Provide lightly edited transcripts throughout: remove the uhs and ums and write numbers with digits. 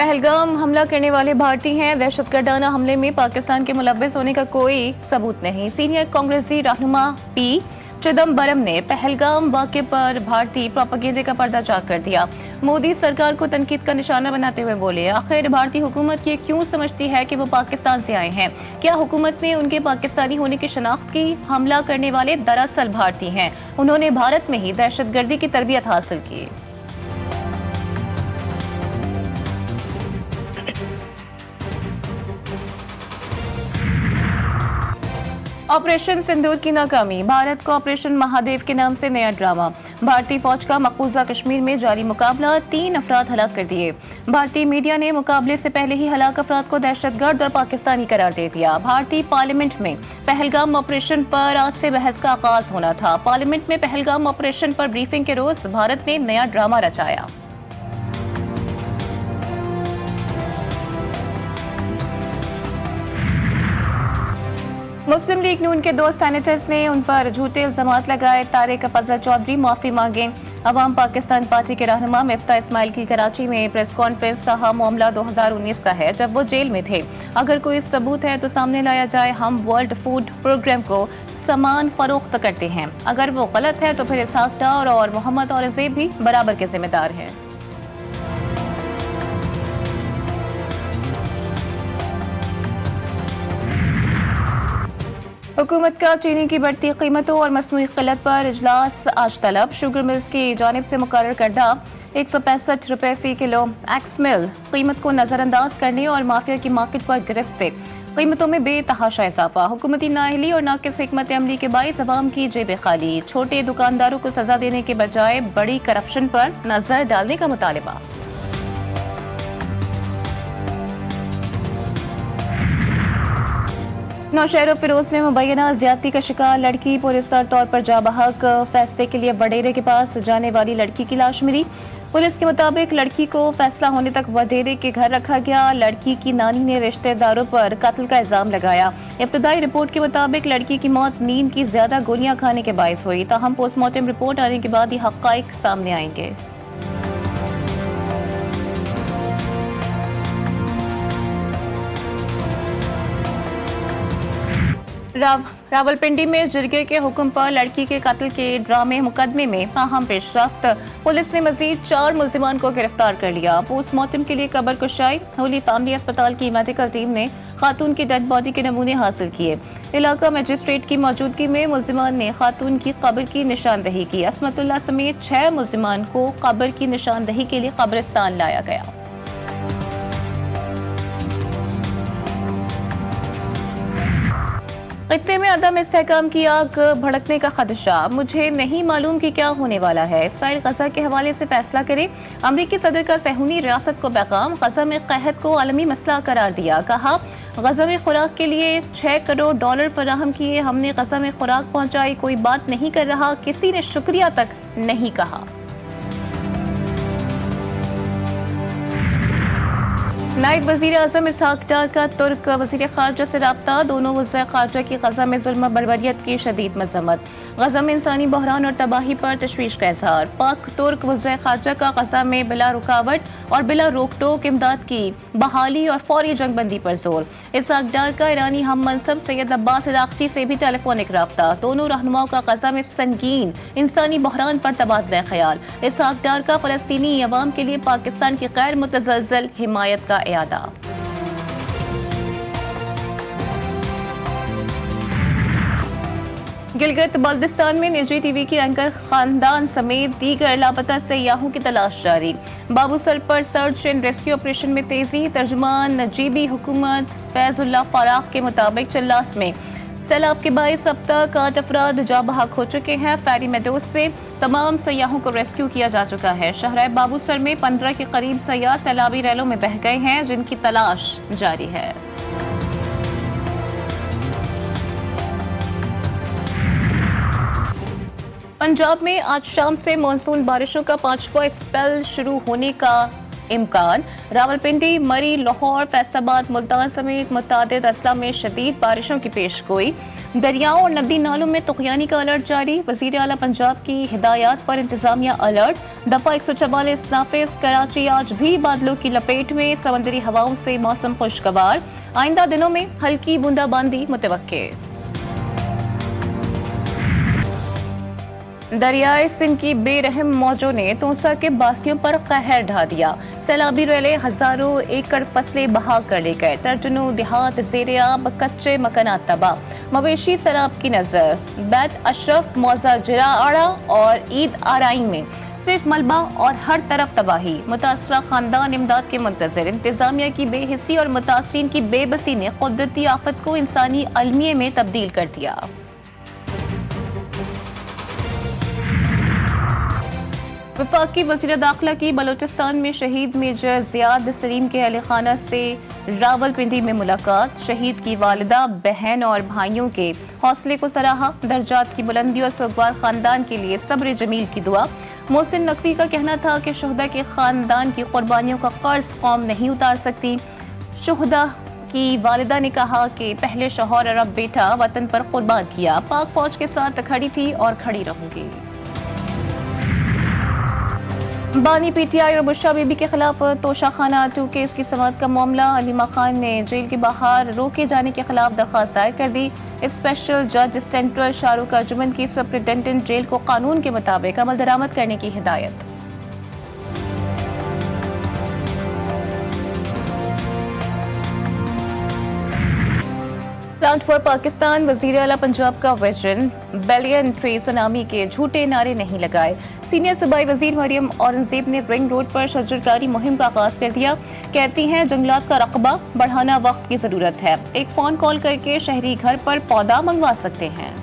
पहलगाम हमला करने वाले भारतीय हैं। दहशतगर्दाना हमले में पाकिस्तान के मुलव्विस होने का कोई सबूत नहीं। सीनियर कांग्रेसी रहनुमा पी चिदम्बरम ने पहलगाम वाक़े पर भारतीय प्रोपेगेंडे का पर्दाचाक कर दिया। मोदी सरकार को तनकीद का निशाना बनाते हुए बोले, आखिर भारतीय हुकूमत ये क्यों समझती है कि वो पाकिस्तान से आए हैं? क्या हुकूमत ने उनके पाकिस्तानी होने की शनाख्त की? हमला करने वाले दरअसल भारतीय हैं। उन्होंने भारत में ही दहशतगर्दी की तरबियत हासिल की। ऑपरेशन सिंदूर की नाकामी, भारत को ऑपरेशन महादेव के नाम से नया ड्रामा। भारतीय फौज का मकबूजा कश्मीर में जारी मुकाबला, 3 अफराद हलाक कर दिए। भारतीय मीडिया ने मुकाबले से पहले ही हलाक अफराद को दहशतगर्द और पाकिस्तानी करार दे दिया। भारतीय पार्लियामेंट में पहलगाम ऑपरेशन पर आज से बहस का आगाज होना था। पार्लियामेंट में पहलगाम ऑपरेशन पर ब्रीफिंग के रोज भारत ने नया ड्रामा रचाया। मुस्लिम लीग नून के 2 सेनेटर्स ने उन पर झूठे इल्जामात लगाए। तारिक अफजल चौधरी माफी मांगे। अवाम पाकिस्तान पार्टी के रहनुमा मिफ्ता इस्माइल की कराची में प्रेस कॉन्फ्रेंस, कहा मामला 2019 का है जब वो जेल में थे। अगर कोई सबूत है तो सामने लाया जाए। हम वर्ल्ड फूड प्रोग्राम को सामान फरोख्त करते हैं। अगर वो गलत है तो फिर इसहाक डार और मोहम्मद औरंगजेब भी बराबर के जिम्मेदार हैं। हुकूमत का चीनी की बढ़ती कीमतों और मसनूई किल्लत पर इजलास आज तलब। शुगर मिल्स की जानिब से मुकर्रर करदा 165 रुपए फी किलो एक्स मिल कीमत को नजरअंदाज करने और माफिया की मार्केट पर गिरफ्त से कीमतों में बेतहाशा इजाफा। हुकूमती नाअहली और नाकिस हिकमत अमली के बाइस अवाम की जेबें खाली। छोटे दुकानदारों को सजा देने के बजाय बड़ी करप्शन पर नजर डालने का मुतालिबा। नौशहर फिरोज में मुबैना ज्यादती का शिकार लड़की पुरस्कार तौर पर जाबहक। फैसले के लिए वडेरे के पास जाने वाली लड़की की लाश मिली। पुलिस के मुताबिक लड़की को फैसला होने तक वडेरे के घर रखा गया। लड़की की नानी ने रिश्तेदारों पर कत्ल का इल्जाम लगाया। इब्तदाई रिपोर्ट के मुताबिक लड़की की मौत नींद की ज्यादा गोलियां खाने के बायस हुई। ताहम पोस्टमार्टम रिपोर्ट आने के बाद ये हक़ाइक़ सामने आएंगे। रावलपिंडी में जिरगे के हुक्म पर लड़की के कत्ल के ड्रामे मुकदमे में अहम पेशरफ्त। पुलिस ने मजीद 4 मुल्जिमान को गिरफ्तार कर लिया। पोस्टमार्टम के लिए कब्र कुशाई। होली फैमिली अस्पताल की मेडिकल टीम ने खातून की डेड बॉडी के नमूने हासिल किए। इलाका मजिस्ट्रेट की मौजूदगी में मुल्जिमान ने खातून की कब्र की निशानदही की। असमतुल्लाह समेत 6 मुल्जिमान को कब्र की निशानदही के लिए कब्रिस्तान लाया गया। खित्ते में अदम इस्तेहकाम की आग भड़कने का खदशा। मुझे नहीं मालूम कि क्या होने वाला है। इसराइल गजा के हवाले से फैसला करे। अमरीकी सदर का सहूनी रियासत को पैगाम। गजा में कहत को आलमी मसला करार दिया। कहा, गजा में खुराक के लिए $6 करोड़ फराहम किए। हमने गजा में खुराक पहुंचाई। कोई बात नहीं कर रहा। किसी ने शुक्रिया तक नहीं कहा। नायब वजीर आजम इसहाक डार का तुर्क वजीर खारजा से रब्ता। दोनों वज़ीर खारजा की गजा में जुल्म बर्बरियत की शदीद मजम्मत। गजा में इंसानी बहरान और तबाही पर तशवीश का इजहार। पाक तुर्क वज़ीर खारजा का गजा में बिला रुकावट और बिला रोक टोक इमदाद की बहाली और फौरी जंगबंदी पर जोर। इसहाक डार का ईरानी हम मनसब सैयद अब्बास इराक़ची से भी टेलीफोनिक रब्ता। दोनों रहनुमाओं का गजा में संगीन इंसानी बहरान पर तबादला ख्याल। इसहाक डार का फ़लस्तीनी अवाम के लिए पाकिस्तान की गैर मुतज़लज़ल हिमायत का इयादा। गिलगित बल्तिस्तान में निजी टीवी की एंकर खानदान समेत दीगर लापता सयाहों की तलाश जारी। बाबूसर पर सर्च एंड रेस्क्यू ऑपरेशन में तेजी। तर्जुमान नजीबी हुकूमत फैजुल्लाह फाराक के मुताबिक चल्लास में सैलाब के बाइस अब तक 8 अफराद जा बहक हो चुके हैं। फेरी मेडोज से तमाम सयाहों को रेस्क्यू किया जा चुका है। शहर बाबूसर में 15 के करीब सयाह सैलाबी रैलों में बह गए हैं, जिनकी तलाश जारी है। पंजाब में आज शाम से मानसून बारिशों का 5वां स्पेल शुरू होने का इम्कान। रावलपिंडी, मरी, लाहौर, फैसलाबाद, मुल्तान समेत मुतअद्दिद अजला में शदीद बारिशों की पेशगोई। दरियाओं और नदी नालों में तुग़यानी का अलर्ट जारी। वज़ीर आला पंजाब की हिदायत पर इंतजामिया अलर्ट। दफा 144 नाफिज। कराची आज भी बादलों की लपेट में, समंदरी हवाओं से मौसम खुशगवार। आइंदा दिनों में हल्की बूंदाबांदी मुतवक्के। दरियाए सिंध की बेरहम मौजों ने तोसा के बासियों पर कहर ढा दिया। सैलाबी रेले हजारों एकड़ फसलें बहा कर ले गए। दर्जनों देहात ज़ेर-ए-आब, कच्चे मकानात तबाह। मवेशी सैलाब की नजर। बैत अशरफ, मौजा जिराआड़ा और ईद आराइन में सिर्फ मलबा और हर तरफ तबाही। मुतासरा खानदान इमदाद के मुंतजर। इंतजामिया की बेहिसी और मुतासरीन की बेबसी ने कुदरती आफत को इंसानी अलमिये में तब्दील कर दिया। वफाकी वज़ीर दाखिला की बलोचिस्तान में शहीद मेजर ज़ियाद सलीम के अहल खाना से रावलपिंडी में मुलाकात। शहीद की वालिदा, बहन और भाइयों के हौसले को सराहा। दर्जात की बुलंदी और सुगवार खानदान के लिए सब्र जमील की दुआ। मोहसिन नकवी का कहना था कि शुहदा के खानदान की कुर्बानियों का कर्ज कौम नहीं उतार सकती। शुहदा की वालिदा ने कहा कि पहले शौहर और अब बेटा वतन पर कुर्बान किया। पाक फौज के साथ खड़ी थी और खड़ी रहूंगी। बानी पीटीआई और बुशरा बीबी के खिलाफ तोशाखाना 2 केस की समाअत का मामला। अलीमा खान ने जेल के बाहर रोके जाने के खिलाफ दरखास्त दायर कर दी। स्पेशल जज सेंट्रल शाहरुख अर्जुमन की सुप्रिंटेंडेंट जेल को कानून के मुताबिक अमल दरामद करने की हिदायत। Plant for Pakistan. वज़ीर आला पंजाब का विजन बिलियन ट्री सुनामी के झूठे नारे नहीं लगाए। सीनियर सूबाई वजीर मरियम औरंगजेब ने रिंग रोड पर शजरकारी मुहिम का आगाज कर दिया। कहती हैं जंगलात का रकबा बढ़ाना वक्त की जरूरत है। एक फोन कॉल करके शहरी घर पर पौधा मंगवा सकते हैं।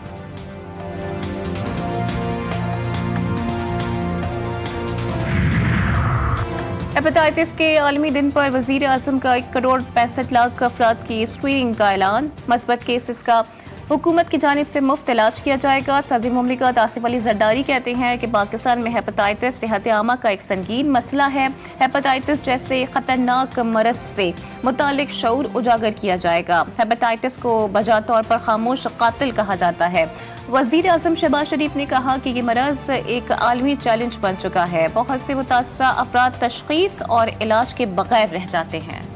हेपेटाइटिस के आलमी दिन पर वजीर आजम का 1 करोड़ 65 लाख अफराद की स्क्रीनिंग का ऐलान। मस्बत केसेस का हुकूमत की जानिब से मुफ्त इलाज किया जाएगा। सदर मुमलिकत आसिफ अली जरदारी कहते हैं कि पाकिस्तान में हेपेटाइटिस सेहत आमा का एक संगीन मसला है। हेपेटाइटिस जैसे खतरनाक मरज से मुतालिक शऊर उजागर किया जाएगा। हेपेटाइटिस को बजा तौर पर खामोश कातिल कहा जाता है। वजीर आजम शहबाज शरीफ ने कहा कि ये मरज एक आलमी चैलेंज बन चुका है। बहुत से मुतासरा अफराद तशखीस और इलाज के बगैर रह जाते हैं।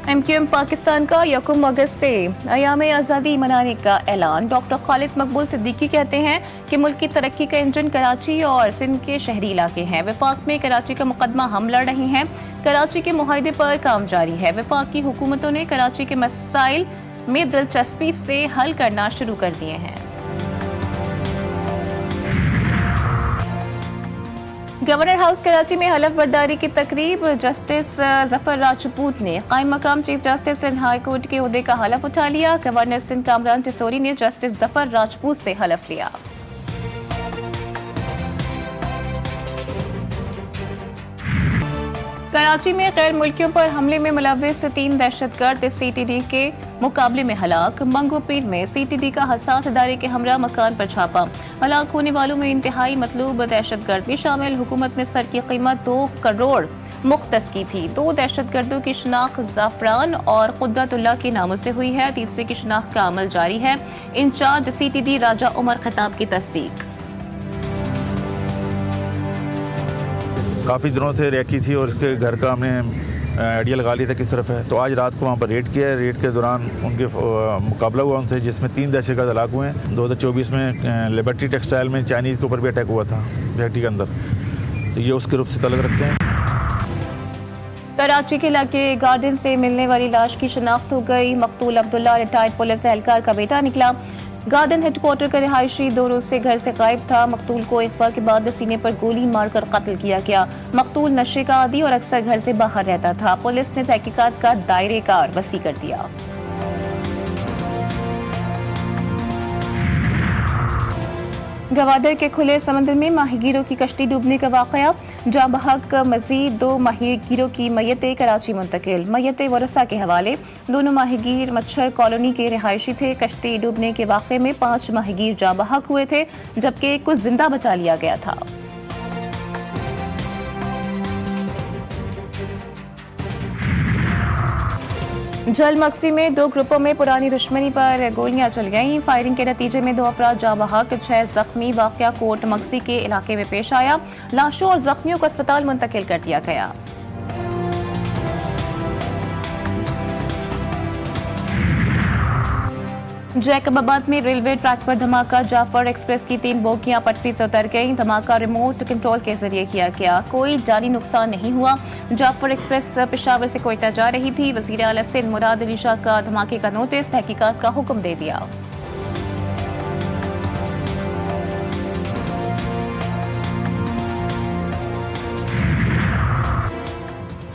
MQM पाकिस्तान का 1 अगस्त से अयाम आज़ादी मनाने का ऐलान। डॉक्टर खालिद मकबूल सिद्दीकी कहते हैं कि मुल्क की तरक्की का इंजन कराची और सिंध के शहरी इलाके हैं। वफाक में कराची का मुकदमा हम लड़ रहे हैं। कराची के मुआहदे पर काम जारी है। वफाक की हुकूमतों ने कराची के मसाइल में दिलचस्पी से हल करना शुरू कर दिए हैं। गवर्नर हाउस कराची में हलफ बर्दारी की तकरीब। जस्टिस जफर राजपूत ने कायम मकाम chief justice Sindh high court के ओहदे का हलफ उठा लिया। गवर्नर सिंध कामरान टिसोरी ने जस्टिस जफर राजपूत से हलफ लिया। कराची में गैर मुल्कियों पर हमले में मुलव्विस 3 दहशतगर्द CTD के मुकाबले में हलाक। मंगोपीर में CTD का हसास इदारे के हमरा मकान पर छापा। हलाक होने वालों में इंतहाई मतलूब दहशतगर्द भी शामिल। हुकूमत ने सर की कीमत 2 करोड़ मुख्तस की थी। 2 दहशतगर्दों की शनाख्त जाफरान और कुदरतुल्लाह के नामों से हुई है। तीसरे की शनाख्त का अमल जारी है। इंचार्ज CTD राजा उमर खताब की तस्दीक। काफ़ी दिनों से रेकी थी और इसके घर का हमने आइडिया लगा लिया था किस तरफ है। तो आज रात को वहाँ पर रेड किया। रेड के दौरान उनके मुकाबला हुआ उनसे, जिसमें 3 दहशतगर्द हलाक हुए हैं। 2024 में लिबर्टी टेक्सटाइल में चाइनीज़ के ऊपर भी अटैक हुआ था फैक्ट्री के अंदर। तो ये उसके रूप से तल्लुक़ रखते हैं। कराची के इलाके गार्डन से मिलने वाली लाश की शनाख्त हो गई। मकतूल अब्दुल्ला रिटायर्ड पुलिस एहलकार का बेटा निकला। गार्डन हेडक्वार्टर का रिहायशी 2 रोज से घर से गायब था। मकतूल को इगवा के बाद सीने पर गोली मारकर कत्ल किया गया। मकतूल नशे का आदी और अक्सर घर से बाहर रहता था। पुलिस ने तहकीकात का दायरेकार वसी कर दिया। गवादर के खुले समंदर में माहीगीरों की कश्ती डूबने का वाकया। जहां बहक मजीद 2 माहीगीरों की मैयतें कराची मुंतकिल। मैयतें वरसा के हवाले। दोनों माहीगीर मच्छर कॉलोनी के रिहायशी थे। कश्ती डूबने के वाक़े में 5 माहीगीर जहां बहक हुए थे, जबकि कुछ जिंदा बचा लिया गया था। जलमक्सी में 2 ग्रुपों में पुरानी दुश्मनी पर गोलियां चल गईं। फायरिंग के नतीजे में 2 अफराद जाँ बहक, 6 जख्मी। वाकया कोट मक्सी के इलाके में पेश आया। लाशों और जख्मियों को अस्पताल मुंतकिल कर दिया गया। जैकबाबाद में रेलवे ट्रैक पर धमाका। जाफर एक्सप्रेस की 3 बोगियां पटरी से उतर गईं। धमाका रिमोट कंट्रोल के जरिए किया गया। कोई जानी नुकसान नहीं हुआ। जाफर एक्सप्रेस पेशावर से कोयटा जा रही थी। वजीर आला सिंध मुराद अली शाह का धमाके का नोटिस, तहकीकात का हुक्म दे दिया।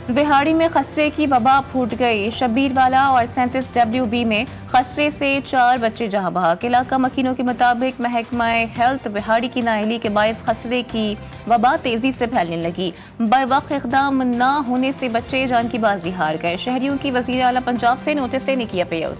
बिहाड़ी में खसरे की वबा फूट गई। शब्बीरवाला और 37 WB में खसरे से 4 बच्चे जहां बहक। इलाका मकीनों के मुताबिक महकमा हेल्थ बिहाड़ी की नाअहली के बायस खसरे की वबा तेजी से फैलने लगी। बरवक्त इक़दाम न होने से बच्चे जान की बाजी हार गए। शहरियों की वज़ीर आला पंजाब से नोटिस लेने की अपील।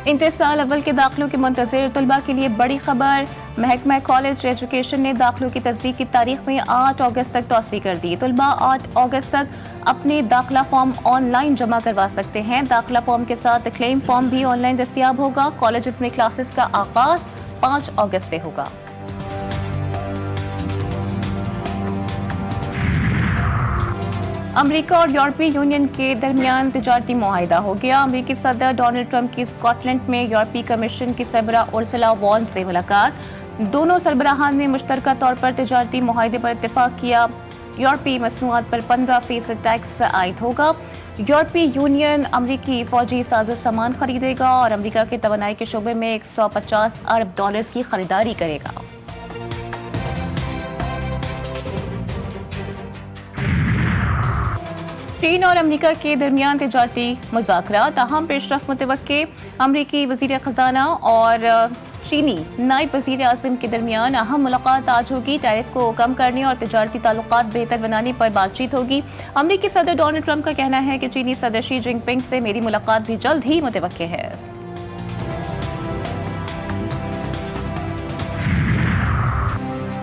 इंतज़ार अव्वल के दाखिलों के मुंतज़िर तलबा के लिए बड़ी खबर। महकमा कॉलेज एजुकेशन ने दाखिलों की तस्दीक की तारीख में 8 अगस्त तक तौसी कर दी। तलबा 8 अगस्त तक अपने दाखिला फॉर्म ऑनलाइन जमा करवा सकते हैं। दाखिला फॉर्म के साथ क्लेम फॉर्म भी ऑनलाइन दस्तियाब होगा। कॉलेज में क्लासेस का आगाज 5 अगस्त से होगा। अमेरिका और यूरोपीय यूनियन के दरमियान तिजारती मुआहिदा हो गया। अमेरिकी सदर डोनाल्ड ट्रंप की स्कॉटलैंड में यूरोपीय कमीशन की सरबराह उर्सुला वॉन से मुलाकात। दोनों सरबराहान ने मुश्तरका तौर पर तिजारती मुआहिदे पर इत्तेफाक किया। यूरोपीय मसनूआत पर 15% टैक्स आयद होगा। यूरोपीय यूनियन अमेरिकी फौजी साजो सामान खरीदेगा और अमेरिका के तवानाई के शोबे में $150 अरब की खरीदारी करेगा। चीन और अमेरिका के दरमियान तिजारती मुज़ाकरात अहम पेशरफ मुतवक्के। अमेरिकी वज़ीर ख़ज़ाना और चीनी नायब वज़ीर आज़म के दरमियान अहम मुलाकात आज होगी। टैरिफ को कम करने और तिजारती ताल्लुकात बेहतर बनाने पर बातचीत होगी। अमेरिकी सदर डोनाल्ड ट्रंप का कहना है कि चीनी सदर शी जिनपिंग से मेरी मुलाकात भी जल्द ही मुतवक्के है।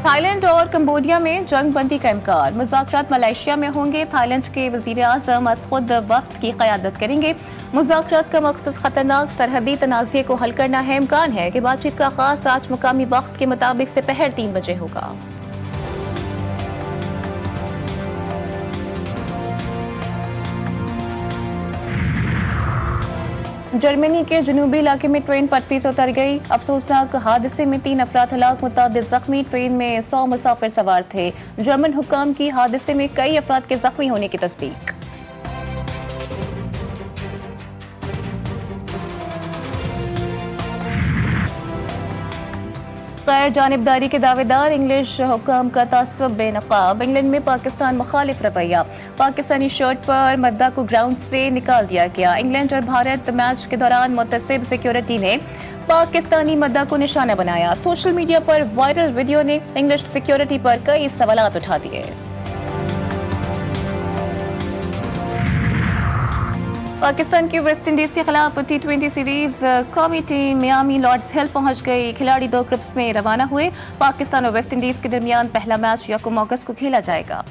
थाईलैंड और कंबोडिया में जंग बंदी का इम्कान। मुज़ाकरात मलेशिया में होंगे। थाईलैंड के वज़ीर आज़म खुद वफ्द की क़यादत करेंगे। मुज़ाकरात का मकसद खतरनाक सरहदी तनाज़े को हल करना है। इम्कान है कि बातचीत का आगाज़ आज मुकामी वक्त के मुताबिक दोपहर 3 बजे होगा। जर्मनी के जनूबी इलाके में ट्रेन पटरी से उतर गई। अफसोसनाक हादसे में 3 अफराद हलाक, मुतादिद जख्मी। ट्रेन में 100 मुसाफिर सवार थे। जर्मन हुक्काम की हादसे में कई अफराद के जख्मी होने की तस्दीक। गैर जानिबदारी के दावेदार। इंग्लिश हुक्म का तासुब बेनकाब। इंग्लैंड में पाकिस्तान मुखालिफ रवैया। पाकिस्तानी शर्ट पर मद्दा को ग्राउंड से निकाल दिया गया। इंग्लैंड और भारत मैच के दौरान मुतसिब सिक्योरिटी ने पाकिस्तानी मद्दा को निशाना बनाया। सोशल मीडिया पर वायरल वीडियो ने इंग्लिश सिक्योरिटी पर कई सवालात उठा दिए। पाकिस्तान की वेस्ट इंडीज के खिलाफ T20 सीरीज कौमी टीम मियामी लॉर्ड्स हिल पहुंच गई। खिलाड़ी 2 ग्रुप्स में रवाना हुए। पाकिस्तान और वेस्ट इंडीज के दरमियान पहला मैच 1 अगस्त को खेला जाएगा।